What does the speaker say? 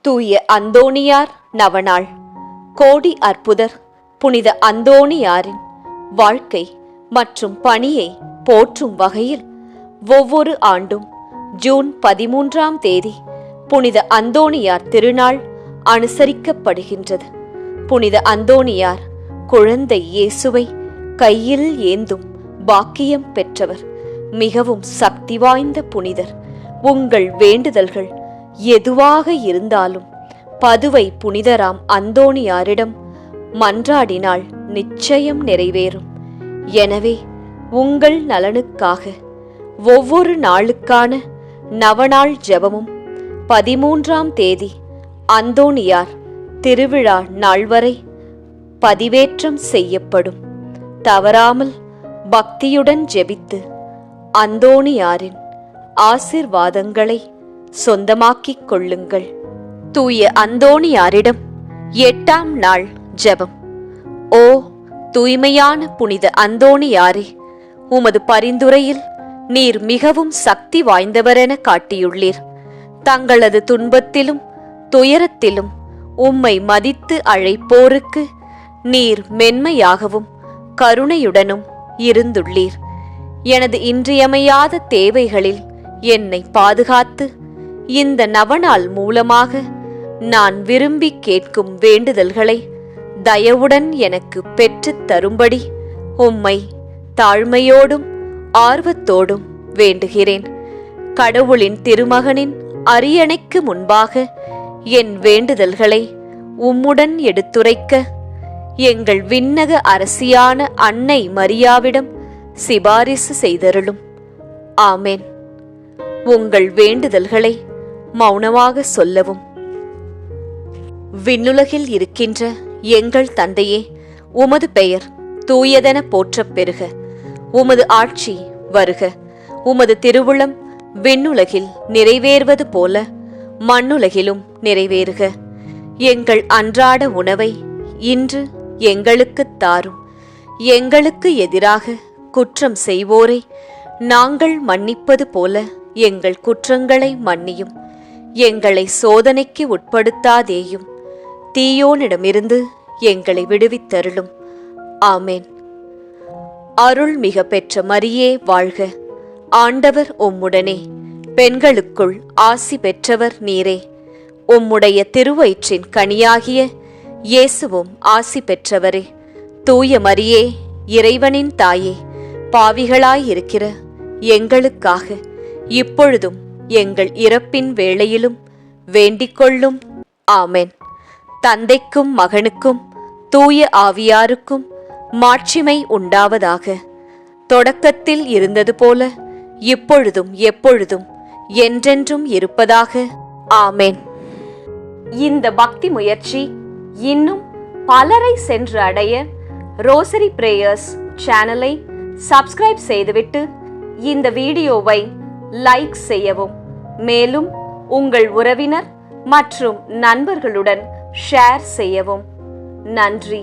தூய அந்தோணியார் நவநாள். கோடி அற்புதர் புனித அந்தோணியாரின் வாழ்க்கை மற்றும் பணியை போற்றும் வகையில் ஒவ்வொரு ஆண்டும் ஜூன் 13ஆம் தேதி புனித அந்தோணியார் திருநாள் அனுசரிக்கப்படுகின்றது. புனித அந்தோணியார் குழந்தை இயேசுவை கையில் ஏந்தும் பாக்கியம் பெற்றவர். மிகவும் சக்தி வாய்ந்த புனிதர். உங்கள் வேண்டுதல்கள் எதுவாக இருந்தாலும் பதுவை புனிதராம் அந்தோணியாரிடம் மன்றாடினால் நிச்சயம் நிறைவேறும். எனவே உங்கள் நலனுக்காக ஒவ்வொரு நாளுக்கான நவநாள் ஜெபமும் 13ஆம் தேதி அந்தோணியார் திருவிழா நாள் வரை பதிவேற்றம் செய்யப்படும். தவறாமல் பக்தியுடன் ஜெபித்து அந்தோணியாரின் ஆசீர்வாதங்களை சொந்தமாக்கிக் கொள்ளுங்கள். தூய அந்தோணியாரிடம் 8ஆம் நாள் ஜெபம். ஓ தூய்மையான புனித அந்தோணியாரே, உமது பரிந்துரையில் நீர் மிகவும் சக்தி வாய்ந்தவரென காட்டியுள்ளீர். தங்களது துன்பத்திலும் துயரத்திலும் உம்மை மதித்து அழைப்போருக்கு நீர் மென்மையாகவும் கருணையுடனும் இருந்துள்ளீர். எனது இன்றியமையாத தேவைகளில் என்னை பாதுகாத்து இந்த நவநாள் மூலமாக நான் விரும்பி கேட்கும் வேண்டுதல்களை தயவுடன் எனக்கு பெற்றுத் தரும்படி உம்மை தாழ்மையோடும் ஆர்வத்தோடும் வேண்டுகிறேன். கடவுளின் திருமகனின் அரியணைக்கு முன்பாக என் வேண்டுதல்களை உம்முடன் எடுத்துரைக்க எங்கள் விண்ணக அரசியான அன்னை மரியாவிடம் சிபாரிசு செய்தருளும். ஆமேன். உங்கள் வேண்டுதல்களை மௌனமாக சொல்லவும். விண்ணுலகில் இருக்கின்ற எங்கள் தந்தையே, உமது பெயர் தூயதென போற்றப் பெறுக. உமது ஆட்சி வருக. உமது திருவுளம் விண்ணுலகில் நிறைவேறுவது போல மண்ணுலகிலும் நிறைவேறுக. எங்கள் அன்றாட உணவை இன்று எங்களுக்குத் தாரும். எங்களுக்கு எதிராக குற்றம் செய்வோரை நாங்கள் மன்னிப்பது போல எங்கள் குற்றங்களை மன்னியும். எங்களை சோதனைக்கு உட்படுத்தாதேயும், தீயோனிடமிருந்து எங்களை விடுவித்தருளும். ஆமேன். அருள் மிக பெற்ற மரியே வாழ்க. ஆண்டவர் உம்முடனே, பெண்களுக்குள் ஆசி பெற்றவர் நீரே. உம்முடைய திருவயிற்றின் கனியாகிய இயேசுவும் ஆசி பெற்றவரே. தூய மரியே, இறைவனின் தாயே, பாவிகளாயிருக்கிற எங்களுக்காக இப்பொழுதும் எங்கள் இறப்பின் வேளையிலும் வேண்டிக்கொள்ளும். ஆமென். தந்தைக்கும் மகனுக்கும் தூய ஆவியாருக்கும் மாட்சிமை உண்டாவதாக. தொடக்கத்தில் இருந்தது போல இப்பொழுதும் எப்பொழுதும் என்றென்றும் இருப்பதாக. ஆமென். இந்த பக்தி முயற்சி இன்னும் பலரை சென்று அடைய ரோசரி பிரேயர்ஸ் சேனலை சப்ஸ்கிரைப் செய்துவிட்டு இந்த வீடியோவை லைக் செய்யவும். மேலும் உங்கள் உறவினர் மற்றும் நண்பர்களுடன் ஷேர் செய்யவும். நன்றி.